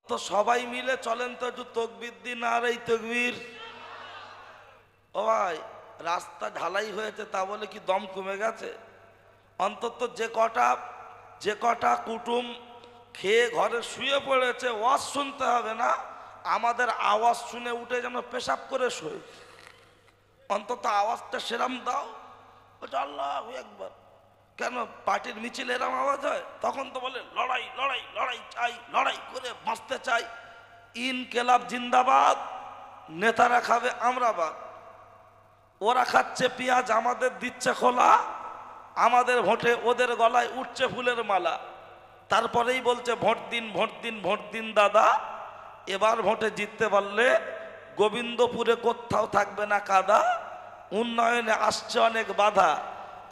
তো সবাই মিলে চলেন তো একটু তকবীর দিন। আর এই তকবীর ও ভাই, রাস্তা ঢালাই হয়েছে তা বলে কি দম কমে গেছে? অন্তত যে কটা কুটুম খেয়ে ঘরে শুয়ে পড়েছে, ওয়াজ শুনতে হবে না, আমাদের আওয়াজ শুনে উঠে যেন পেশাব করে শোয়। অন্তত আওয়াজটা সেরাম দাও। ওটা আল্লাহু আকবার। কেন পার্টির মিছিল এরম আওয়াজ হয়? তখন তো বলে লড়াই লড়াই লড়াই চাই, লড়াই করে বাঁচতে চাই, ইনকেলাব জিন্দাবাদ, নেতারা খাবে আমরাবাদ। ওরা খাচ্ছে পেঁয়াজ, আমাদের দিচ্ছে খোলা, আমাদের ভোটে ওদের গলায় উঠছে ফুলের মালা। তারপরেই বলছে ভোট দিন ভোট দিন ভোট দিন দাদা, এবার ভোটে জিততে পারলে গোবিন্দপুরে কোথাও থাকবে না কাদা, উন্নয়নে আসছে অনেক বাধা।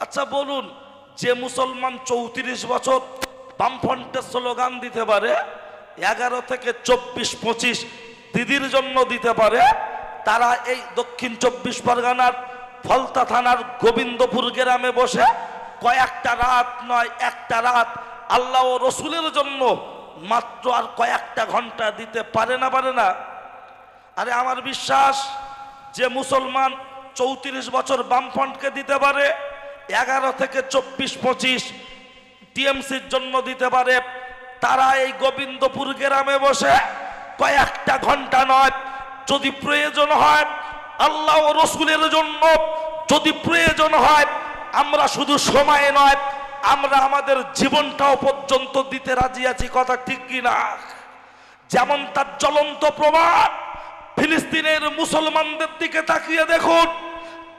আচ্ছা বলুন, যে মুসলমান 34 বছর বামফ্রন্টের স্লোগান দিতে পারে, 11 থেকে 24-25 দিদির জন্য দিতে পারে, তারা এই দক্ষিণ 24 পরগনার ফলতা থানার গোবিন্দপুর গ্রামে বসে কয়েকটা রাত নয়, একটা রাত আল্লাহ ও রসুলের জন্য মাত্র আর কয়েকটা ঘন্টা দিতে পারে না? পারে না? আরে আমার বিশ্বাস, যে মুসলমান 34 বছর বামফ্রন্টকে দিতে পারে, 11 থেকে 24-25 টিএমসির জন্য দিতে পারে, তারা এই গোবিন্দপুর গ্রামে বসে কয়েকটা ঘন্টা নয়, যদি প্রয়োজন হয় আল্লাহ ও রসুলের জন্য, যদি প্রয়োজন হয় আমরা শুধু সময় নয়, আমরা আমাদের জীবনটাও পর্যন্ত দিতে রাজি আছি। কথা ঠিক কিনা? যেমন তার জ্বলন্ত প্রমাণ ফিলিস্তিনের মুসলমানদের দিকে তাকিয়ে দেখুন।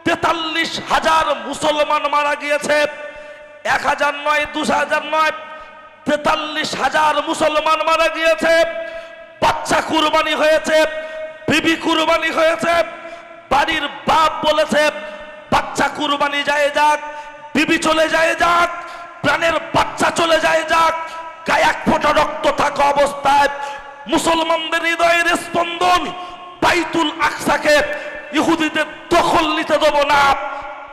43,000 মুসলমান মারা গিয়েছে, 1,000 নয়, 2,000 নয়, 43,000 মুসলমান মারা গিয়েছে। বাচ্চা কুরবানি হয়েছে, বিবি কুরবানি হয়েছে, বাড়ির বাপ বলেছে বাচ্চা কুরবানি যায় যাক, বিবি চলে যায় যাক, প্রাণের বাচ্চা চলে যায় যাক, গায়ে এক ফোঁটা রক্ত থাকা অবস্থায় মুসলমানদের হৃদয়ের স্পন্দন বাইতুল আকসাকে ইহুদিদের দখল নিতে দেব না।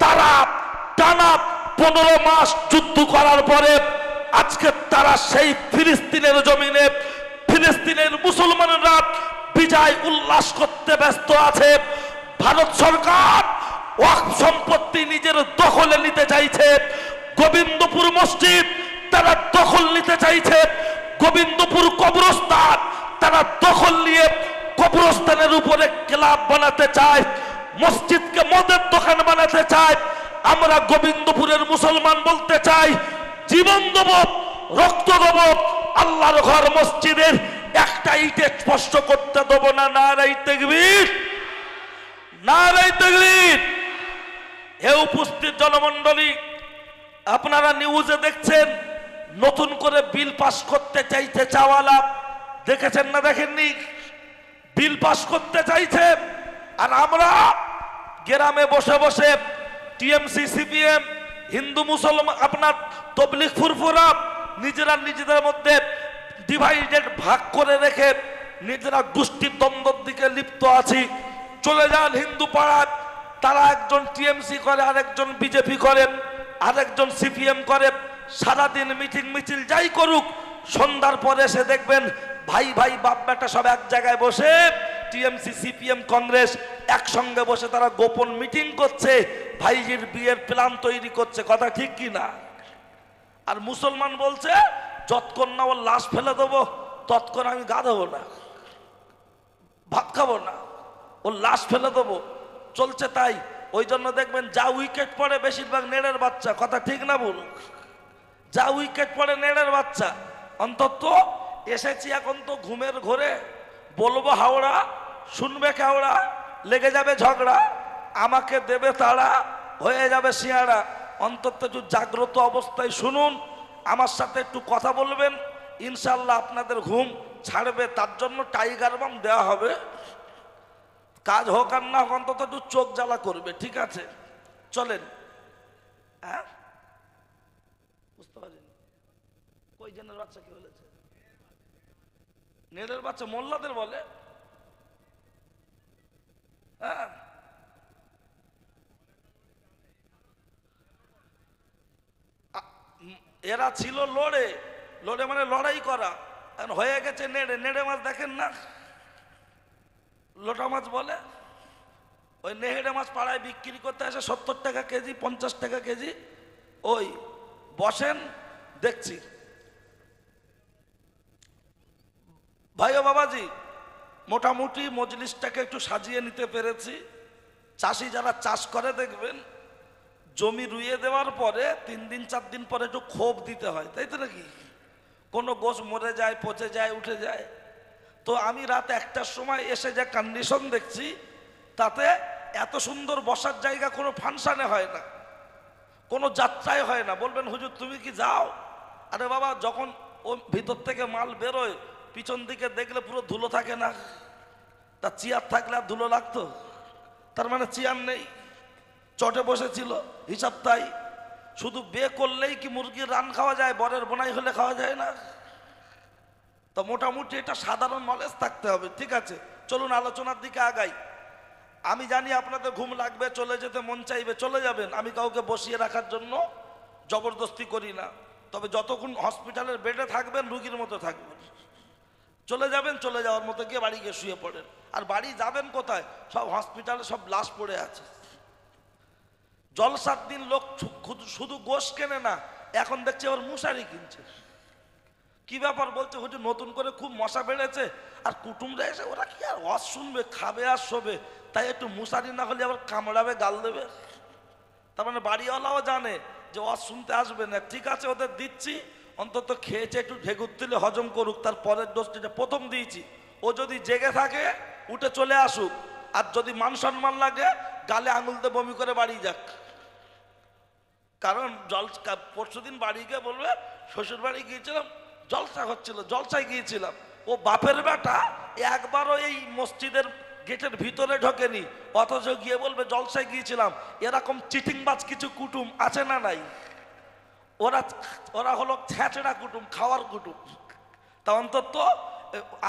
তারা টানা 15 মাস যুদ্ধ করার পরে আজকে তারা সেই ফিলিস্তিনের জমিনে ফিলিস্তিনের মুসলমানরা বিজয় উল্লাস করতে ব্যস্ত আছে। ভারত সরকার ওয়াকফ সম্পত্তি নিজের দখলে নিতে চাইছে, গোবিন্দপুর মসজিদ তারা দখল নিতে চাইছে, গোবিন্দপুর কবরস্থান তারা দখল নিয়ে কবরস্থানের উপরে ক্লাব বানাতে চায়, মসজিদকে মদের দোকান বানাতে চায়। আমরা গোবিন্দপুরের মুসলমান বলতে চাই, জীবন দেব, রক্ত দেব, আল্লাহর ঘর মসজিদের একটা ইটে স্পষ্ট করতে দেব না। নারায়ে তাকবীর, নারায়ে তাকবীর। হে উপস্থিত জনমণ্ডলী, আপনারা নিউজে দেখছেন নতুন করে বিল পাস করতে চাইছে চাওয়ালা, দেখেছেন না দেখেননি? বিল পাস করতে চাইছে, আর আমরা গ্রামে বসে বসে টিএমসি, সিপিএম, হিন্দু মুসলমান, আপনার তবলিগ ফুরফুরা নিজেরা নিজেদের মধ্যে ডিভাইডেড ভাগ করে রেখে নিজেরা গোষ্ঠীর দ্বন্দ্বের দিকে লিপ্ত আছি। চলে যান হিন্দু পাড়ায়, তারা একজন টিএমসি করে, আরেকজন বিজেপি করে, আরেকজন সিপিএম করে, সারাদিন মিটিং মিছিল যাই করুক, সন্ধ্যার পরে এসে দেখবেন ভাই ভাই বাপ বেটা সব এক জায়গায় বসে টিএমসি, সিপিএম, কংগ্রেস একসঙ্গে বসে তারা গোপন মিটিং করছে, ভাইজির বিয়ের প্ল্যান তৈরি করছে। কথা ঠিক কি না? আর মুসলমান বলছে যতক্ষণ না ওর লাশ ফেলে দেবো ততক্ষণ আমি গা দেবো না, ভাত খাবো না, ওর লাশ ফেলে দেবো। চলছে তাই। ওই জন্য দেখবেন যা উইকেট পড়ে বেশিরভাগ নেড়ের বাচ্চা। কথা ঠিক না বলুন? যা উইকেট পড়ে নেড়ের বাচ্চা। অন্তত এসেছি এখন তো ঘুমের ঘোরে, বলবো হাওড়া, শুনবে কেওড়া, লেগে যাবে ঝগড়া, আমাকে দেবে তাড়া, হয়ে যাবে শিয়াড়া। অন্তত একটু জাগ্রত অবস্থায় শুনুন, আমার সাথে একটু কথা বলবেন, ইনশাল্লাহ আপনাদের ঘুম ছাড়বে। তার জন্য টাইগার বাম দেওয়া হবে, কাজ হোক আর না হোক অন্তত একটু চোখ জ্বালা করবে। ঠিক আছে, চলেন। হ্যাঁ, বুঝতে পারিনি কই জনের বাচ্চা কি বলেছে? নেড়ের বাচ্চা মোল্লাদের বলে। হ্যাঁ, এরা ছিল লড়ে, লড়ে মানে লড়াই করা, হয়ে গেছে নেড়ে, নেড়ে মাছ দেখেন না, লোটা মাছ বলে, ওই নেহেড়ে মাছ পাড়ায় বিক্রি করতে আসে 70 টাকা কেজি, 50 টাকা কেজি। ওই বসেন, দেখছি। ভাই ও বাবাজি, মোটামুটি মজলিসটাকে একটু সাজিয়ে নিতে পেরেছি। চাষি যারা চাষ করে দেখবেন, জমি রুইয়ে দেওয়ার পরে 3 দিন 4 দিন পরে একটু ক্ষোভ দিতে হয়, তাই তো নাকি? কোনো গোছ মরে যায়, পচে যায়, উঠে যায়। তো আমি রাত 1টার সময় এসে যে কন্ডিশন দেখছি, তাতে এত সুন্দর বসার জায়গা কোনো ফাংশনে হয় না, কোনো যাত্রায় হয় না। বলবেন হুজুর তুমি কি যাও? আরে বাবা, যখন ও ভিতর থেকে মাল বেরোয়, পিছন দিকে দেখলে পুরো ধুলো থাকে না? তা চেয়ার থাকলে আর ধুলো লাগতো? তার মানে চেয়ার নেই, চটে বসেছিল, হিসাব তাই। শুধু বে করলেই কি মুরগির রান খাওয়া যায়? বরের বোনাই হলে খাওয়া যায় না? তো মোটামুটি এটা সাধারণ নলেজ থাকতে হবে। ঠিক আছে, চলুন আলোচনার দিকে আগাই। আমি জানি আপনাদের ঘুম লাগবে, চলে যেতে মন চাইবে, চলে যাবেন। আমি কাউকে বসিয়ে রাখার জন্য জবরদস্তি করি না। তবে যতক্ষণ হসপিটালের বেডে থাকবেন, রুগীর মতো থাকবেন। চলে যাবেন, চলে যাওয়ার মতো গিয়ে বাড়ি গিয়ে শুয়ে পড়েন। আর বাড়ি যাবেন কোথায়? সব হসপিটালে সব লাশ পড়ে আছে। জলসার দিন লোক শুধু গোশ কেনে না, এখন দেখছি আবার মশারি কিনছে। কি ব্যাপার? বলছে হুজুর নতুন করে খুব মশা বেড়েছে, আর কুটুমরা এসে ওরা কি আর ওয়াজ শুনবে, খাবে আর শোবে, তাই একটু মশারি না হলে আবার কামড়াবে, গাল দেবে। তার মানে বাড়িওয়ালাও জানে যে ওয়াজ শুনতে আসবে না। ঠিক আছে, ওদের দিচ্ছি, অন্তত খেয়েছে, একটু ঢেকুর তুলে হজম করুক। তার পরের ডোজটা প্রথম দিয়েছি, ও যদি জেগে থাকে উঠে চলে আসুক, আর যদি মান সম্মান লাগে গালে আঙুল দিয়ে বমি করে বাড়ি যাক। কারণ পরশুদিন বাড়ি গিয়ে বলবে শ্বশুর বাড়ি গিয়েছিলাম, জলসা হচ্ছিল, জলসায় গিয়েছিলাম। ও বাপের বেটা একবারও এই মসজিদের গেটের ভিতরে ঢোকেনি, অথচ গিয়ে বলবে জলসায় গিয়েছিলাম। এরকম চিটিংবাজ কিছু কুটুম আছে না নাই? ওরা ওরা হলো ছেঁচড়া কুটুম, খাওয়ার কুটুম। তা অন্তত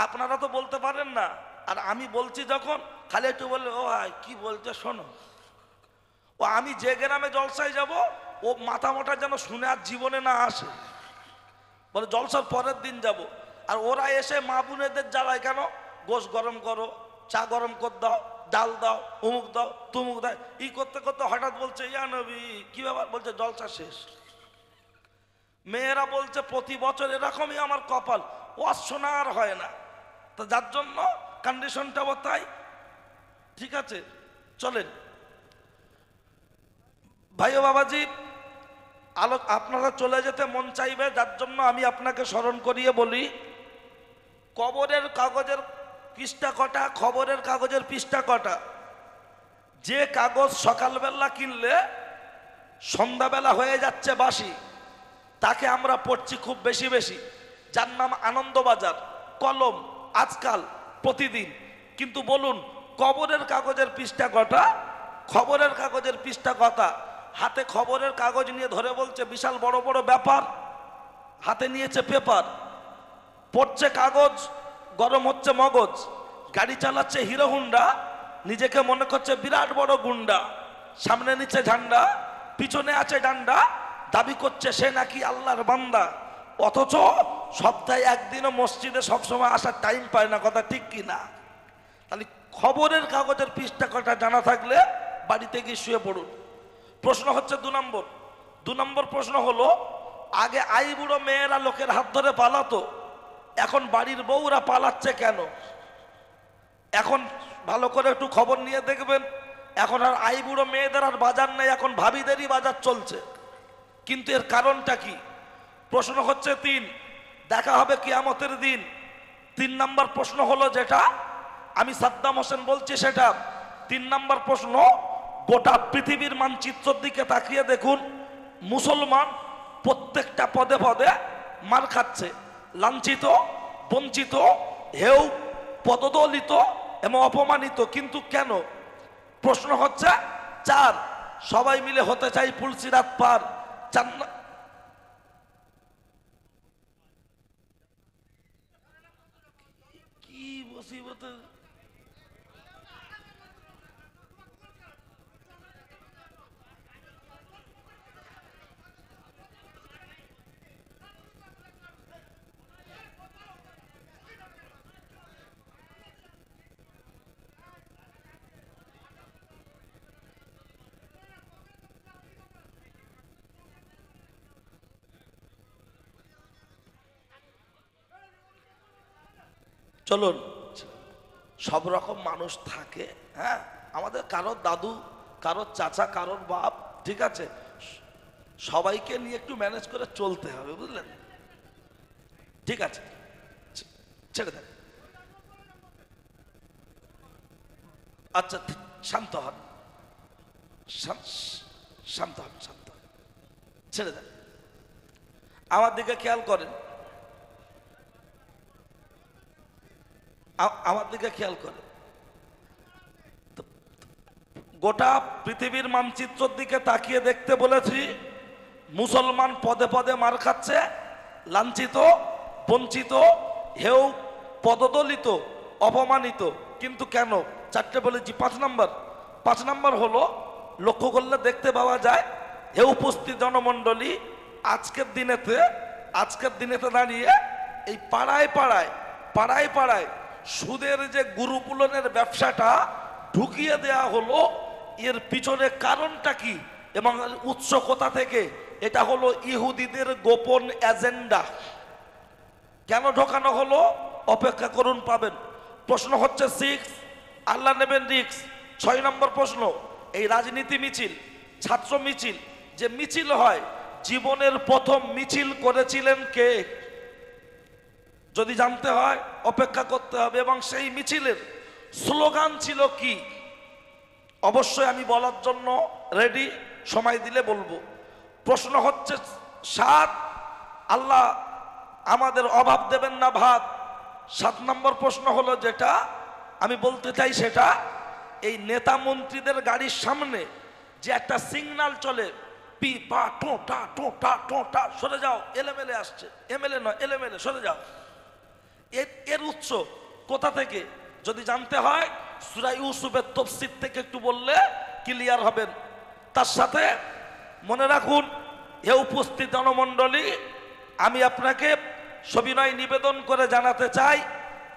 আপনারা তো বলতে পারেন না, আর আমি বলছি যখন, খালি একটু বললে ও ভাই কি বলছে শোনো। ও আমি যে গ্রামে জলসায় যাব, ও মাথা মোটা যেন শুনে আর জীবনে না আসে, বলে জলসার পরের দিন যাব। আর ওরা এসে মা বোনেদের জ্বালায়, কেন গোশ গরম করো, চা গরম কর দাও, ডাল দাও, অমুক দাও, তুমুক দাও, ই করতে করতে হঠাৎ বলছে ইয়া নবী, কি ব্যাপার? বলছে জলসা শেষ। মেয়েরা বলছে প্রতি বছর এরকমই আমার কপাল, ওয়াজ শোনা আর হয় না। তো যার জন্য কন্ডিশনটাও তাই। ঠিক আছে, চলেন ভাই ও বাবাজি, আপনারা চলে যেতে মন চাইবে, যার জন্য আমি আপনাকে স্মরণ করিয়ে বলি, কবরের কাগজের পৃষ্ঠা কটা, খবরের কাগজের পৃষ্ঠা কটা। যে কাগজ সকালবেলা কিনলে সন্ধ্যাবেলা হয়ে যাচ্ছে বাসি, তাকে আমরা পড়ছি খুব বেশি বেশি, যার নাম আনন্দবাজার, কলম, আজকাল, প্রতিদিন। কিন্তু বলুন কবরের কাগজের পৃষ্ঠা কটা, খবরের কাগজের পৃষ্ঠা কটা? হাতে খবরের কাগজ নিয়ে ধরে বলছে বিশাল বড় বড় ব্যাপার, হাতে নিয়েছে পেপার, পড়ছে কাগজ, গরম হচ্ছে মগজ, গাড়ি চালাচ্ছে হিরো হুন্ডা, নিজেকে মনে করছে বিরাট বড় গুন্ডা, সামনে নিচে ঝান্ডা, পিছনে আছে ডান্ডা, দাবি করছে সে নাকি আল্লাহর বান্দা। অথচ সপ্তাহে একদিনও মসজিদে সবসময় আসার টাইম পায় না। কথা ঠিক কি না? তাহলে খবরের কাগজের পৃষ্ঠা কটা জানা থাকলে বাড়িতে গিয়ে শুয়ে পড়ুন। প্রশ্ন হচ্ছে 2 নম্বর প্রশ্ন হলো, আগে আইবুড়ো মেয়েরা লোকের হাত ধরে পালাতো, এখন বাড়ির বউরা পালাচ্ছে কেন? এখন ভালো করে একটু খবর নিয়ে দেখবেন, এখন আর আইবুড়ো মেয়েদের আর বাজার নেই, এখন ভাবিদেরই বাজার চলছে। কিন্তু এর কারণটা কি? প্রশ্ন হচ্ছে 3, দেখা হবে কিয়ামতের দিন। 3 নম্বর প্রশ্ন হলো যেটা আমি সাদ্দাম হোসেন বলছি সেটা। 3 নম্বর প্রশ্ন, গোটা পৃথিবীর মানচিত্রের দিকে তাকিয়ে দেখুন, মুসলমান প্রত্যেকটা পদে পদে মার খাচ্ছে, লাঞ্ছিত, বঞ্চিত, হেউ, পদদলিত এবং অপমানিত। কিন্তু কেন? প্রশ্ন হচ্ছে 4, সবাই মিলে হতে চাই পুলসিরাত পার। কি মুসিবত! চলুন, সব রকম মানুষ থাকে, হ্যাঁ, আমাদের কারোর দাদু, কারোর চাচা, কারোর বাপ, ঠিক আছে, সবাইকে নিয়ে একটু ম্যানেজ করে চলতে হবে, বুঝলেন? ঠিক আছে, ছেড়ে দেন। আচ্ছা, শান্ত হন, শান্ত হন, শান্ত হন, ছেড়ে দেন। আমার দিকে খেয়াল করেন, আমার দিকে খেয়াল করেন। গোটা পৃথিবীর মানচিত্রের দিকে তাকিয়ে দেখতে বলেছি, মুসলমান পদে পদে মার খাচ্ছে, লাঞ্ছিত, বঞ্চিত, হেউ, পদদলিত, অপমানিত। কিন্তু কেন? চারটে বলেছি। 5 নম্বর হলো, লক্ষ্য করলে দেখতে পাওয়া যায়, হে উপস্থিত জনমণ্ডলী, আজকের দিনেতে দাঁড়িয়ে এই পাড়ায় পাড়ায় সুদের যে গুরুকুলনের ব্যবসাটা ঢুকিয়ে দেয়া হলো, এর পিছনে কারণটা কি এবং উৎস কোথা থেকে? এটা হলো ইহুদিদের গোপন এজেন্ডা। কেন ঢোকানো হলো? অপেক্ষা করুন, পাবেন। প্রশ্ন হচ্ছে 6, আল্লাহ নেবেন রিক্স। 6 নম্বর প্রশ্ন, এই রাজনীতি মিছিল, ছাত্র মিছিল যে মিছিল হয়, জীবনের প্রথম মিছিল করেছিলেন কে? যদি জানতে হয় অপেক্ষা করতে হবে। এবং সেই মিছিলের স্লোগান ছিল কি? অবশ্যই আমি বলার জন্য রেডি, সময় দিলে বলবো। প্রশ্ন হচ্ছে 7, আল্লাহ আমাদের অভাব দেবেন না ভাত। 7 নম্বর প্রশ্ন হলো যেটা আমি বলতে চাই, সেটা এই নেতা মন্ত্রীদের গাড়ির সামনে যে একটা সিগন্যাল চলে, পি পা টোটা টোটা টোটা, সরে যাও, এলেমেলে আসছে, এমএলএ নয়, এলেমেলে, সরে যাও। এর উৎস কোথা থেকে যদি জানতে হয়, সূরা ইউসুফের তাফসীর থেকে একটু বললে ক্লিয়ার হবেন। তার সাথে মনে রাখুন, হে উপস্থিত জনমণ্ডলী, আমি আপনাকে সবিনয় নিবেদন করে জানাতে চাই,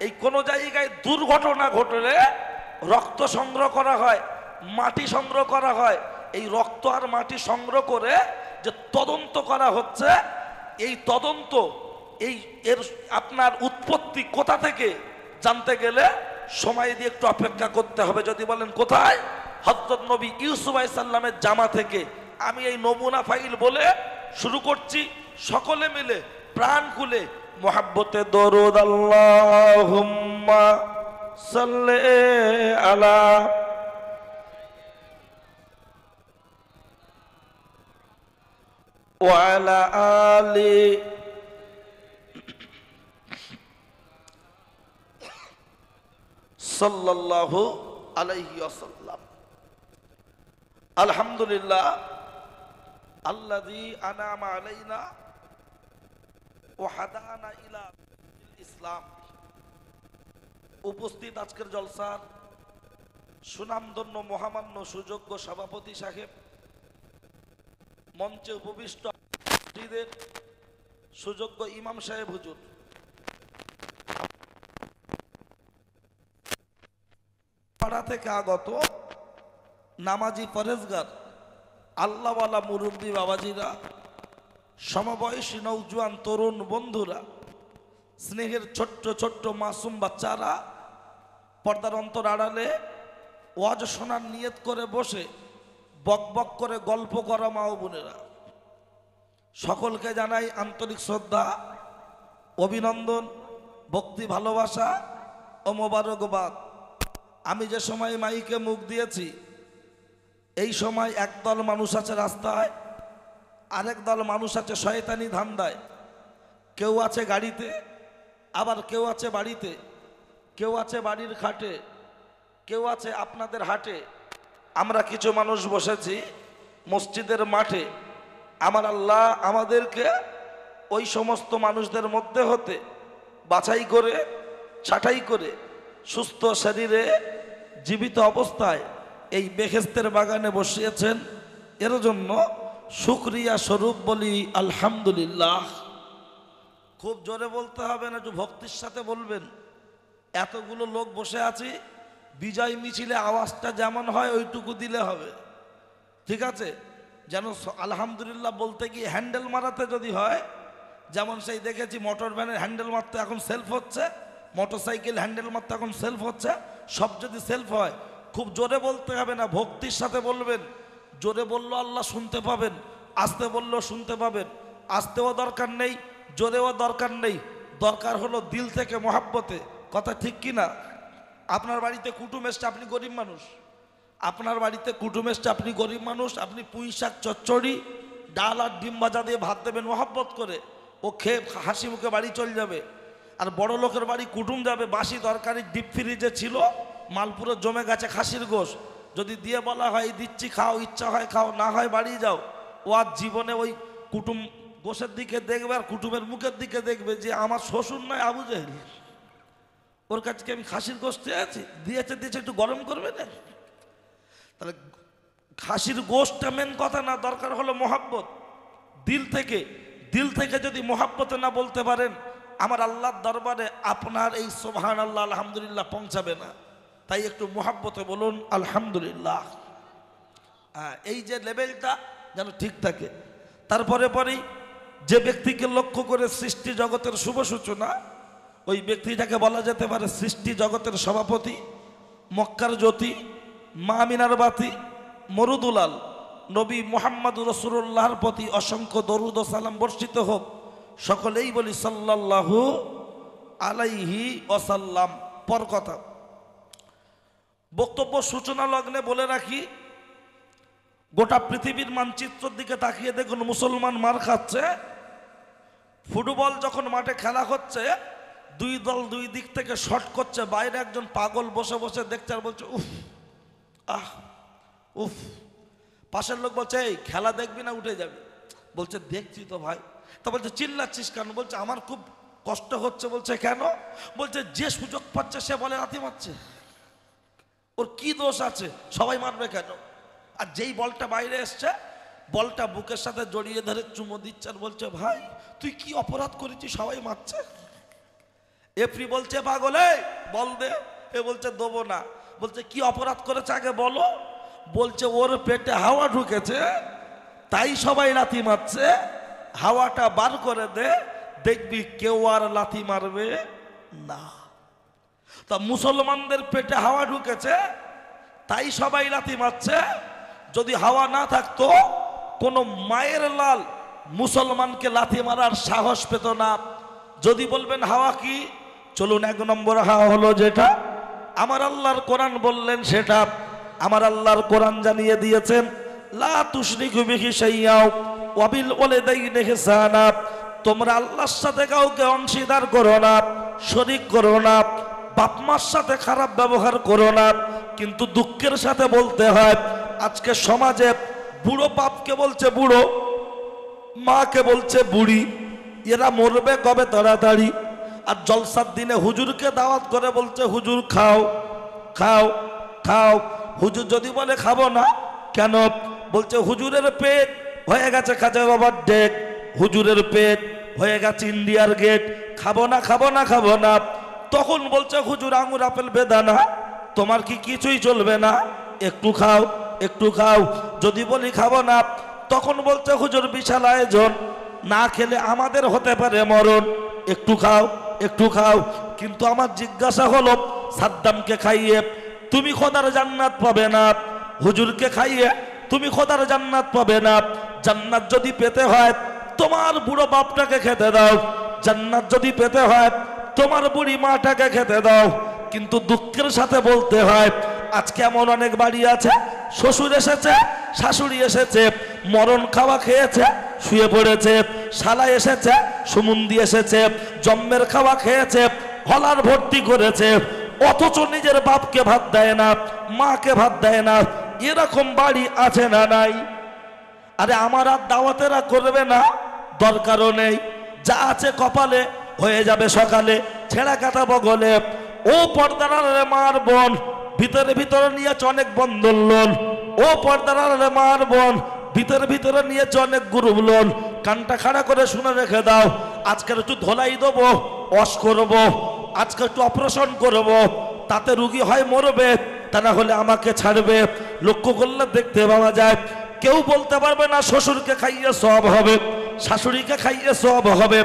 এই কোনো জায়গায় দুর্ঘটনা ঘটলে রক্ত সংগ্রহ করা হয়, মাটি সংগ্রহ করা হয়। এই রক্ত আর মাটি সংগ্রহ করে যে তদন্ত করা হচ্ছে, এই তদন্ত, এর আপনার উৎপত্তি কোথা থেকে জানতে গেলে সময় দিয়ে একটু অপেক্ষা করতে হবে। যদি বলেন কোথায়, হযরত নবী ইউসুফ আলাইহিস সালামের জামা থেকে। আমি এই নমুনা ফাইল বলে শুরু করছি, সকলে মিলে প্রাণ খুলে মুহাব্বতে দরুদ আল্লাহুম্মা সাল্লি আলা ওয়া আলা আলি সাল্লাল্লাহু আলাইহি ওয়াসাল্লাম। আলহামদুলিল্লাহ আল্লাযী আনামা আলাইনা ওয়া হাদানা ইলা ইসলাম। উপস্থিত আজকের জলসার সুনামধন্য মহামান্য সুযোগ্য সভাপতি সাহেব, মঞ্চে উপবিষ্ট সুযোগ্য ইমাম সাহেব হুজুর, পাড়া থেকে আগত নামাজি পরেজগার আল্লাহওয়ালা মুরব্বী বাবাজিরা, সমবয়সী নওজোয়ান তরুণ বন্ধুরা, স্নেহের ছোট্ট ছোট্ট মাসুম বাচ্চারা, পর্দার অন্তর আড়ালে ওয়াজ শোনার নিয়ত করে বসে বক বক করে গল্প করা মা ও বোনেরা, সকলকে জানাই আন্তরিক শ্রদ্ধা, অভিনন্দন, ভক্তি, ভালোবাসা ও মোবারকবাদ। আমি যে সময় মাইকে মুখ দিয়েছি, এই সময় একদল মানুষ আছে রাস্তায়, আরেক দল মানুষ আছে শয়তানি ধান্দায়। কেউ আছে গাড়িতে, আবার কেউ আছে বাড়িতে, কেউ আছে বাড়ির খাটে, কেউ আছে আপনাদের হাটে। আমরা কিছু মানুষ বসেছি মসজিদের মাঠে। আমার আল্লাহ আমাদেরকে ওই সমস্ত মানুষদের মধ্যে হতে বাছাই করে, ছাঁটাই করে সুস্থ শরীরে জীবিত অবস্থায় এই বেহেশতের বাগানে বসিয়েছেন। এর জন্য শুকরিয়া স্বরূপ বলি আলহামদুলিল্লাহ। খুব জোরে বলতে হবে না, একটু ভক্তির সাথে বলবেন। এতগুলো লোক বসে আছি, বিজয় মিছিলে আওয়াজটা যেমন হয় ওইটুকু দিলে হবে, ঠিক আছে? যেন আলহামদুলিল্লাহ বলতে গিয়ে হ্যান্ডেল মারাতে যদি হয়, যেমন সেই দেখেছি মোটর ভ্যানের হ্যান্ডেল মারতে এখন সেলফ হচ্ছে, মোটরসাইকেল হ্যান্ডেল মারতে এখন সেলফ হচ্ছে, সব যদি সেলফ হয় খুব জোরে বলতে হবে না, ভক্তির সাথে বলবেন। জোরে বললো আল্লাহ শুনতে পাবেন, আস্তে বললেও শুনতে পাবেন। আস্তেও দরকার নেই, জোরেও দরকার নেই, দরকার হলো দিল থেকে মহাব্বতে। কথা ঠিক কি না? আপনার বাড়িতে কুটুম এসছে, আপনি গরিব মানুষ, আপনার বাড়িতে কুটুম এসছে, আপনি গরিব মানুষ, আপনি পুঁই শাক চচ্চড়ি ডাল আর ডিম ভাজা দিয়ে ভাত দেবেন মহাব্বত করে, ও খেয়ে হাসি মুখে বাড়ি চলে যাবে। আর বড় লোকের বাড়ি কুটুম যাবে, বাসি তরকারি ডিপ ফ্রিজে ছিল, মালপুরে জমে গেছে খাসির গোশ, যদি দিয়ে বলা হয় দিচ্ছি খাও, ইচ্ছা হয় খাও, না হয় বাড়ি যাও, ও আর জীবনে ওই কুটুম গোশের দিকে দেখবে আর কুটুমের মুখের দিকে দেখবে যে আমার শ্বশুর নয় আবু জেহেল, ওর কাছে আমি খাসির গোশ চেয়েছি, দিয়েছে একটু গরম করবে না। তাহলে খাসির গোশটা মেন কথা না, দরকার হলো মহাব্বত দিল থেকে। দিল থেকে যদি মহাব্বতে না বলতে পারেন, আমার আল্লাহর দরবারে আপনার এই সুবহানাল্লাহ আলহামদুলিল্লাহ পৌঁছাবে না। তাই একটু মহাব্বতে বলুন আলহামদুলিল্লাহ। এই যে লেভেলটা যেন ঠিক থাকে। তারপরে পরেই যে ব্যক্তিকে লক্ষ্য করে সৃষ্টি জগতের শুভ সূচনা, ওই ব্যক্তিটাকে বলা যেতে পারে সৃষ্টি জগতের সভাপতি, মক্কার জ্যোতি, মা আমিনার বাতি, মরুদুলাল, নবী মুহাম্মদ রাসূলুল্লাহর প্রতি অসংখ্য দরুদ ও সালাম বর্ষিত হোক। সকলেই বলি সাল্লাল্লাহু আলাইহি ওয়াসাল্লাম। পর কথা, বক্তব্য সূচনা লগ্নে বলে রাখি, গোটা পৃথিবীর মানচিত্রের দিকে তাকিয়ে দেখুন, মুসলমান মার খাচ্ছে। ফুটবল যখন মাঠে খেলা হচ্ছে, দুই দল দুই দিক থেকে শট করছে, বাইরে একজন পাগল বসে বসে দেখছে আর বলছে উফ, আহ উফ। পাশের লোক বলছে এই খেলা দেখবি না, উঠে যাবে। বলছে দেখছি তো ভাই। তা বলছে চিল্লাচ্ছিস কেন? বলছে আমার খুব কষ্ট হচ্ছে। বলছে কেন? বলছে যে সুযোগ পাচ্ছে সে বলে লাথি মারছে, ওর কি দোষ আছে, সবাই মারবে কেন? আর যেই বলটা বাইরে এসছে, বলটা বুকের সাথে জড়িয়ে ধরে চুমো দিচ্ছে আর বলছে ভাই তুই কি অপরাধ করেছিস, সবাই মারছে। এফরি বলছে পাগলে বল দে, এ বলছে দেবো না। বলছে কি অপরাধ করেছে আগে বলো। বলছে ওর পেটে হাওয়া ঢুকেছে তাই সবাই লাথি মারছে, হাওয়াটা বার করে দে, দেখবি কেউ আর লাথি মারবে না। তা মুসলমানদের পেটে হাওয়া ঢুকেছে তাই সবাই লাথি মারছে। যদি হাওয়া না থাকতো, কোনো মায়ের লাল মুসলমানকে লাথি মারার সাহস পেত না। যদি বলবেন হাওয়া কি, চলুন এক নম্বর হাওয়া হলো যেটা আমার আল্লাহর কোরআন বললেন সেটা। আমার আল্লাহর কোরআন জানিয়ে দিয়েছেন লা তুশরিকু বিহি শাইআ ওয়া বিল ওয়ালিদাইনি ইহসানা, তোমরা আল্লাহর সাথে কাউকে অংশীদার করো না, শরীক করো না, বাপ মার সাথে খারাপ ব্যবহার করো না। কিন্তু দুঃখের সাথে বলতে হয় আজকে সমাজে বুড়ো বাপকে বলছে বুড়ো, মাকে বলছে বুড়ি, এরা মরবে কবে তাড়াতাড়ি। আর জলসার দিনে হুজুরকে দাওয়াত করে বলছে হুজুর খাও খাও খাও। হুজুর যদি বলে খাবো না কেন, বলছে হুজুরের পেট হয়ে গেছে খাজা বাবার ডেক, হুজুরের পেট হয়ে গেছে ইন্ডিয়ার গেট, খাবো না খাবো না খাবো না। তখন বলছে হুজুর আঙুর আপেল বেদানা, তোমার কি কিছুই চলবে না, একটু খাও একটু খাও। যদি বলি খাবো না, তখন বলছে হুজুর বিশাল আয়োজন, না খেলে আমাদের হতে পারে মরণ, একটু খাও একটু খাও। কিন্তু আমার জিজ্ঞাসা হলো সাদ্দামকে খাইয়ে তুমি খোদার জান্নাত পাবে না, হুজুরকে খাইয়ে তুমি খোদার জান্নাত পাবে না। জান্নাত যদি পেতে হয় তোমার বুড়ো বাপটাকে খেতে দাও, জান্নাত যদি পেতে হয় তোমার বুড়ি মাটাকে খেতে দাও। কিন্তু দুঃখের সাথে বলতে হয় আজকে এমন অনেক বাড়ি আছে, শ্বশুর এসেছে শাশুড়ি এসেছে, মরণ খাওয়া খেয়েছে শুয়ে পড়েছে, শালা এসেছে সুমুন্দি এসেছে, জম্মের খাওয়া খেয়েছে হলার ভর্তি করেছে, অথচ নিজের বাপকে ভাত দেয় না, মাকে ভাত দেয় না। এরকম বাড়ি আছে না নাই? আরে আমার আর দাওয়াতেরা করবে না, দরকারও নেই, যা আছে কপালে হয়ে যাবে সকালে, ছেঁড়া কাটা বগলে। ও পর্দার আড়ালে মার বোন, ভিতরে ভিতরে নিয়েছে অনেক বন্ধন লোন, ও পর্দার আড়ালে মার বোন, ভিতরে ভিতরে নিয়েছে অনেক গ্রুপ লোন। কানটা খাড়া করে শুনে রেখে দাও, আজকের একটু ধোলাই দেবো, ওয়াশ করবো, আজকে একটু অপারেশন করবো, তাতে রুগী হয় মরবে, তা না হলে আমাকে ছাড়বে। লক্ষ্য করলে দেখতে পাওয়া যায় কেউ বলতে পারবে না শ্বশুরকে খাইয়ে সওয়াব হবে, শাশুড়িকে খাইয়ে সওয়াব হবে,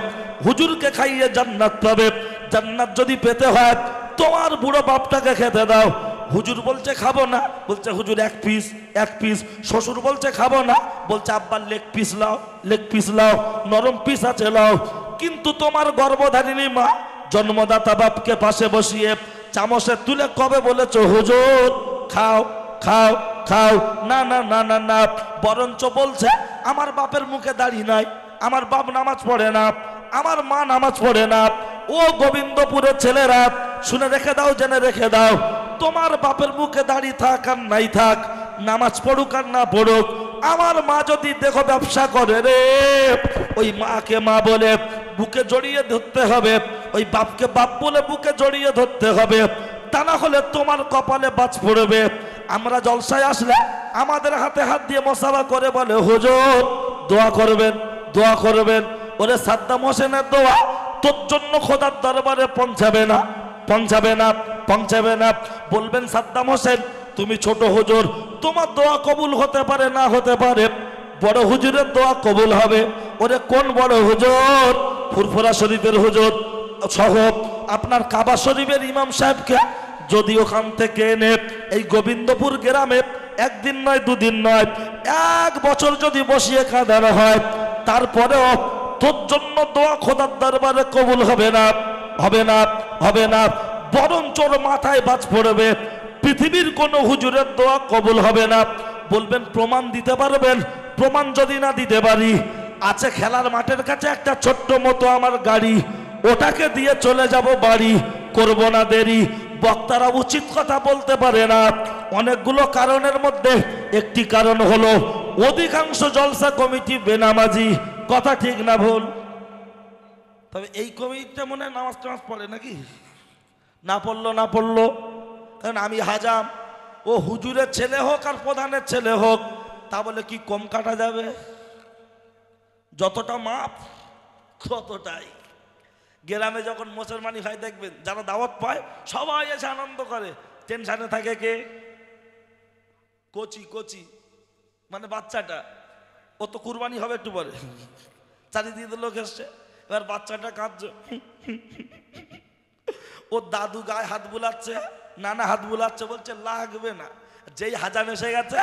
হুজুরকে খাইয়ে জান্নাত পাবে। জান্নাত যদি পেতে হয় তোমার বুড়ো বাপটাকে খেতে দাও। হুজুর বলছে খাবো না, বলছে হুজুর এক পিস। শ্বশুর বলছে খাবো না, বলছে আব্বার লেগ পিস লাও, নরম পিস আছে লাও। কিন্তু তোমার গর্ভধারিণী মা জন্মদাতা বাপকে পাশে বসিয়ে চামচে তুলে কবে বলেছো হুজুর খাও খাও খাও? না না না না না, বরঞ্চ বলছে আমার বাপের মুখে দাড়ি নাই, আমার বাপ নামাজ পড়ে না, আমার মা নামাজ পড়ে না। ও গোবিন্দপুরের ছেলেরা শুনে রেখে দাও, জেনে রেখে দাও, তোমার বাপের মুখে দাড়ি থাক আর নাই থাক, নামাজ পড়ুক আর না পড়ুক, আমার মা যদি দেখো ব্যবসা করে রে, ওই মাকে মা বলে বুকে জড়িয়ে ধরতে হবে, ওই বাপকে বাপ বলে বুকে জড়িয়ে ধরতে হবে, তা না হলে তোমার কপালে বাজ পড়বে। আমরা জলসায় আসলে আমাদের হাতে হাত দিয়ে মোসাফা করে বলে হুজুর দোয়া করবেন, দোয়া করবেন। ওরে সাদ্দাম হোসেনের দোয়া তোর জন্য খোদার দরবারে পৌঁছাবে না, পৌঁছাবে না, পৌঁছাবে না। বলবেন সাদ্দাম হোসেন তুমি ছোট হুজুর, তোমার দোয়া কবুল হতে পারে না হতে পারে, বড় হুজুরের দোয়া কবুল হবে। ওরে কোন বড় হুজুর? ফুরফুরা শরীফের হুজুর সহ আপনার কাবা শরীফের ইমাম সাহেবকে যদি ওখান থেকে এনে এই গোবিন্দপুর গ্রামে একদিন নয় দুদিন নয় 1 বছর যদি বসিয়ে কাঁদানো হয়, তারপরেও তোর জন্য দোয়া খোদার দরবারে কবুল হবে না, হবে না, হবে না। বরঞ্চ ওর মাথায় বাজ পড়বে, পৃথিবীর কোন হুজুরের দোয়া কবুল হবে না। বলবেন প্রমাণ দিতে পারবেন? প্রমাণ যদি না দিতে পারি, আছে খেলার মাঠের কাছে একটা ছোট্ট মতো আমার গাড়ি, ওটাকে দিয়ে চলে যাব বাড়ি, করব না দেরি। বক্তারা উচিত কথা বলতে পারে না অনেকগুলো কারণের মধ্যে একটি কারণ হলো অধিকাংশ জলসা কমিটি বেনামাজি। কথা ঠিক না ভুল? তবে এই কমিটিটা মনে হয় নামাজ টামাজ পড়ে নাকি? না পড়লো, কারণ আমি হাজাম, ও হুজুরের ছেলে হোক আর প্রধানের ছেলে হোক, তা বলে কি কম কাটা যাবে? যতটা মাপ ততটাই। গ্রামে যখন মুসলমানি হয় দেখবেন যারা দাওয়াত পায় সবাই এসে আনন্দ করে, টেনশনে থাকে কে? কচি মানে বাচ্চাটা, ও তো কুরবানি হবে একটু পরে, চারিদিকে লোক এসছে, এবার বাচ্চাটা কাঁদছে, ও দাদু গায়ে হাত বুলাচ্ছে, নানা হাত বুলাচ্ছে, বলছে লাগবে না। যেই হাজাম এসে গেছে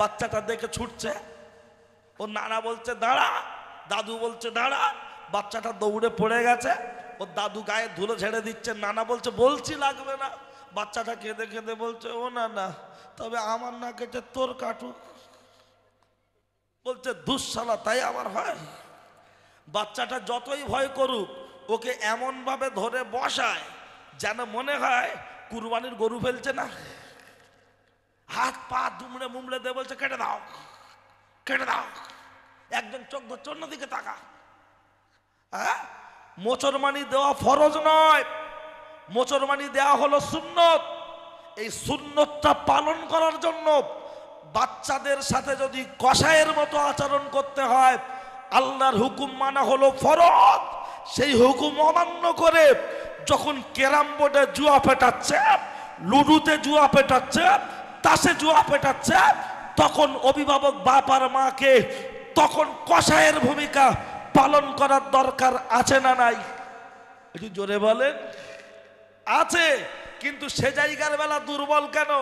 বাচ্চাটা দেখে ছুটছে, ও নানা বলছে দাঁড়া, দাদু বলছে দাঁড়া, বাচ্চাটা দৌড়ে পড়ে গেছে, ও দাদু গায়ে ধুলো ঝেড়ে দিচ্ছে, নানা বলছে বলছি লাগবে না। বাচ্চাটা কেঁদে কেঁদে বলছে ও না, তবে আমার না কেটে তোর কাটুক। বলছে দুঃশালা তাই আবার হয়? বাচ্চাটা যতই ভয় করুক ওকে এমন ভাবে ধরে বসায় যেন মনে হয় কুরবানির গরু ফেলছে না, হাত পা দুমড়ে মুমড়ে দিয়ে বলছে কেটে দাও, কেটে দাও। একজন চোখ ধরছে অন্যদিকে তাকা। হ্যাঁ, মোচরমানি দেওয়া ফরজ নয়, মোচরমানি দেওয়া হলো সুন্নত। এই সুন্নতটা পালন করার জন্য বাচ্চাদের সাথে যদি কসাইয়ের মতো আচরণ করতে হয়, আল্লাহর হুকুম মানা হলো ফরজ, সেই হুকুম অমান্য করে যখন ক্যারাম বোর্ডে জুয়া পেটাচ্ছে, লুডুতে জুয়া পেটাচ্ছে, তাসে জুয়া পেটাচ্ছে, তখন অভিভাবক বাপ আর মাকে তখন কসাইয়ের ভূমিকা পালন করার দরকার আছে না নাই? একটু জোরে বলেন। আছে, কিন্তু সে জায়গার বেলা দুর্বল কেন?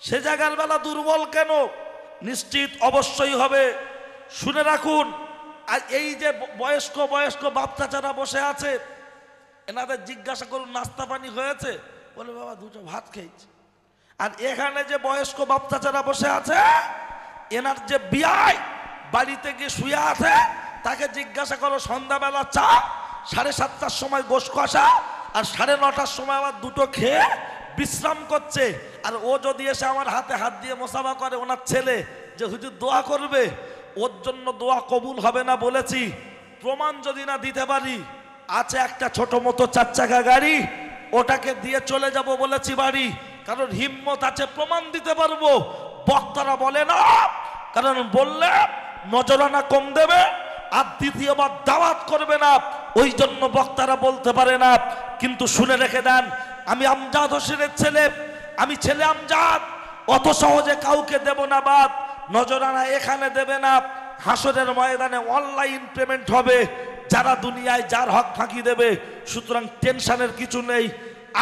সে জায়গার বেলা দুর্বল কেন? নিশ্চিত অবশ্যই হবে। শুনে রাখুন, আর এই যে বয়স্ক বাপ চাচারা বসে আছে, এনাদের জিজ্ঞাসা করুন নাস্তা পানি হয়েছে? বলে বাবা দুটো ভাত খেয়েছি। আর এখানে যে বয়স্ক বাপ চাচারা বসে আছে, এনার যে বিয়াই বাড়িতে গিয়ে শুয়ে আছে, তাকে জিজ্ঞাসা করো সন্ধ্যাবেলা চা, 7:30টার সময় গোশ কষা, আর 9:30টার সময় আবার দুটো খেয়ে বিশ্রাম করছে। আর ও যদি এসে আমার হাতে হাত দিয়ে মোসাফা করে ওনার ছেলে যে হুজুর দোয়া করবে, ওর জন্য দোয়া কবুল হবে না বলেছি। প্রমাণ যদি না দিতে পারি, আছে একটা ছোট মতো 4 চাকা গাড়ি, ওটাকে দিয়ে চলে যাব বলেছি বাড়ি, কারণ হিম্মত আছে, প্রমাণ দিতে পারবো। বক্তারা বলে না, কারণ বললে নজরানা কম দেবে আর দ্বিতীয়বার দাওয়াত করবে না, ওই জন্য বক্তারা বলতে পারে না। কিন্তু শুনে রেখে দেন, আমি আমজাদ হোসেনের ছেলে, আমি ছেলে আমজাদ, অত সহজে কাউকে দেব না বাদ। নজরানা এখানে দেবে না, হাসরের ময়দানে অনলাইন পেমেন্ট হবে, যারা দুনিয়ায় যার হক ফাঁকি দেবে। সুতরাং টেনশনের কিছু নেই।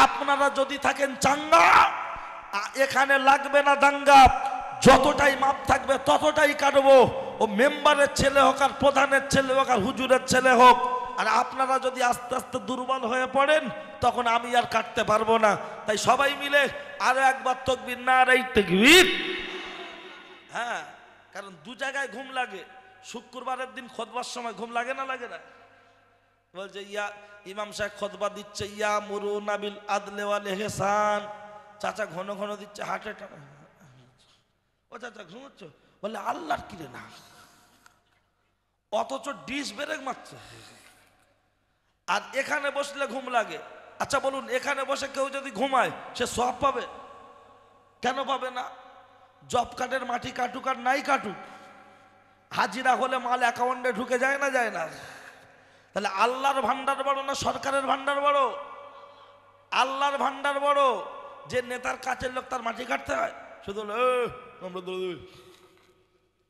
আপনারা যদি থাকেন চাঙ্গা, এখানে লাগবে না দাঙ্গা, যতটাই মাপ থাকবে ততটাই কাটবো। ও মেম্বারের ছেলে হোক আর প্রধানের ছেলে হোক আর হুজুরের ছেলে হোক। আর আপনারা যদি আস্তে আস্তে দুর্বল হয়ে পড়েন তখন আমি আর কাটতে পারবো না। তাই সবাই মিলে আরো একবার তাকবীর, নারে তাকবীর। হ্যাঁ, কারণ দু জায়গায় ঘুম লাগে। শুক্রবারের দিন খুতবার সময় ঘুম লাগে না, লাগে না? বলছে ইমাম সাহেব খুতবা দিচ্ছে, ইয়া মুরুনা বিল আদলি ওয়াল ইহসান। চাচা ঘন ঘন দিচ্ছে হার্ট অ্যাটাক। ও চাচা ঘুমোচ্ছ? বলে আল্লাহর কিরে না, অথচ ডিস ব্রেক মারছে। আর এখানে বসলে ঘুম লাগে। আচ্ছা বলুন, এখানে বসে কেউ যদি ঘুমায় সে সওয়াব পাবে? কেন পাবে না? জব কার্ডের মাটি কাটুক আর নাই কাটুক, হাজিরা হলে মাল অ্যাকাউন্টে ঢুকে যায় না, যায় না? তাহলে আল্লাহর ভান্ডার বড় না সরকারের ভান্ডার বড়? আল্লাহর ভান্ডার বড়। যে নেতার কাছের লোক তার মাটি কাটতে হয়, শুধু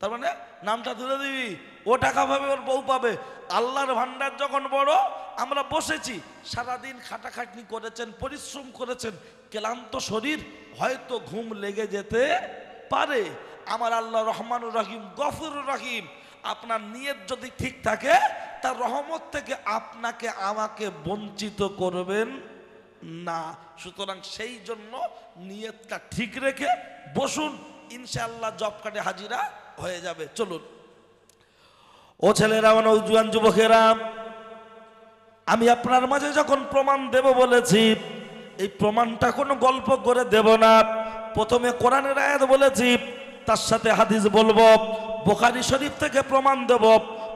তার মানে নামটা তুলে দিবি, ও টাকা পাবে, ওর বউ পাবে। আল্লাহর ভান্ডার যখন বড়, আমরা বসেছি সারাদিন খাটাখাটনি করেছেন, পরিশ্রম করেছেন, ক্লান্ত শরীর, হয়তো ঘুম লেগে যেতে পারে। আমার আল্লাহ রহমানুর রহিম, গফুরুর রহিম। আপনার নিয়ত যদি ঠিক থাকে, তার রহমত থেকে আপনাকে আমাকে বঞ্চিত করবেন না। সুতরাং সেই জন্য নিয়তটা ঠিক রেখে বসুন, ইনশাআল্লাহ জব কার্ডে হাজিরা হয়ে যাবে। চলুন ও ছেলেরা, নওজোয়ান যুবকেরা, আমি আপনার মাঝে যখন প্রমাণ দেব বলেছি, এই প্রমাণটা কোনো গল্প করে দেব না। প্রথমে কোরআনের আয়াত বলেছি, তার সাথে হাদিস বলবো। বুখারী শরীফ থেকে প্রমাণ দেব।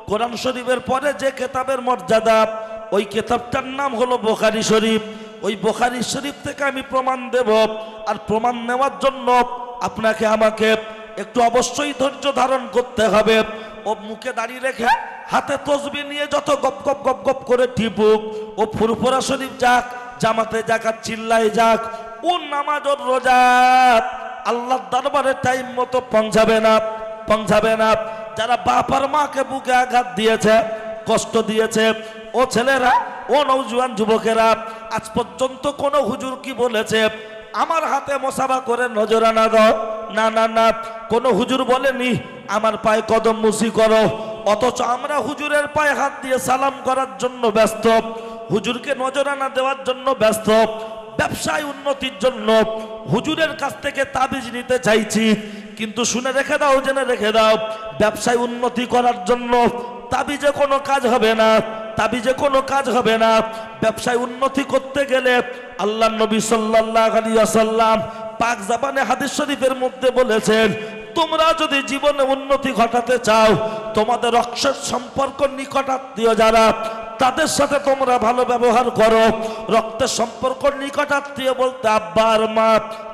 কোরআন শরীফের পরে যে কিতাবের মর্যাদা, ওই কিতাবটার নাম হলো বুখারী শরীফ। ওই বুখারী শরীফ থেকে আমি প্রমাণ দেব। আর প্রমাণ নেওয়ার জন্য আপনাকে আমাকে একটু অবশ্যই ধৈর্য ধারণ করতে হবে। ও মুখে দাঁড়িয়ে রেখে হাতে তসবিহ নিয়ে যত গপ গপ গপ গপ করে টিপুক, ও ফুরফুরা শরীফ যাক, জামাতে যাক, আর চিল্লাই যাক, ও নামাজ ও রোজা আল্লাহর দরবারে টাইম মতো পৌঁছাবে না, পৌঁছাবে না। যারা বাপ আর মাকে বুকে আঘাত দিয়েছে, কষ্ট দিয়েছে, ও ছেলেরা, ও নওজোয়ান যুবকেরা, আজ পর্যন্ত কোন হুজুর কি বলেছে আমার হাতে মোসাফা করে নজরানা দাও? না না না, কোন হুজুর বলেনি আমার পায়ে কদম মুসি করো। অথচ আমরা হুজুরের পায়ে হাত দিয়ে সালাম করার জন্য ব্যস্ত, হুজুরকে নজরানা দেওয়ার জন্য ব্যস্ত, ব্যবসায় উন্নতির জন্য হুজুরের কাছ থেকে তাবিজ নিতে চাইছি। কিন্তু শুনে রেখে দাও, জেনে রেখে দাও, ব্যবসায় উন্নতি করার জন্য তাবিজে কোনো কাজ হবে না, তাবিজে কোনো কাজ হবে না। ব্যবসায় উন্নতি করতে গেলে আল্লাহর নবী সাল্লাল্লাহু আলাইহি ওয়াসাল্লাম পাক জাবানে হাদিস শরীফের মধ্যে বলেছেন, তোমরা যদি জীবনে উন্নতি ঘটাতে চাও, তোমাদের রক্তের সম্পর্ক নিকটাত্মীয় যারা, তাদের সাথে তোমরা ভালো ব্যবহার করো। রক্তের সম্পর্ক নিকটাত্মীয় বলতে আব্বা আর মা,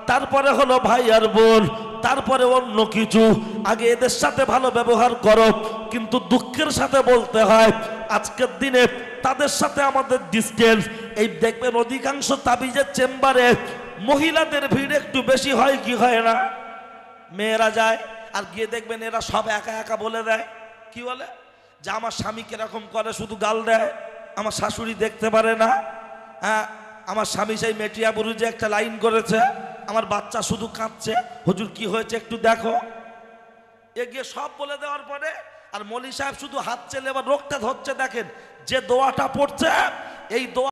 তারপরে হলো ভাই আর বোন, তারপরে অন্য কিছু। আগে এদের সাথে ভালো ব্যবহার করো। কিন্তু দুঃখের সাথে বলতে হয়, আজকের দিনে তাদের সাথে আমাদের ডিস্টেন্স। এই দেখবেন অধিকাংশ তাবিজের চেম্বারে মহিলাদের ভিড় একটু বেশি হয়, কি হয় না? মেয়েরা যায় আর গিয়ে দেখবেন এরা সব একা একা বলে দেয়। কি বলে? যে আমার স্বামী কিরকম করে, শুধু গাল দেয়, আমার শাশুড়ি দেখতে পারে না। হ্যাঁ, আমার স্বামী সেই মেটিয়া বুরুজে একটা লাইন করেছে, আমার বাচ্চা শুধু কাঁদছে, হুজুর কি হয়েছে একটু দেখো। এ গিয়ে সব বলে দেওয়ার পরে আর মৌলী সাহেব শুধু হাত চেলে এবার রোগটা ধরছে। দেখেন যে দোয়াটা পড়ছে, এই দোয়া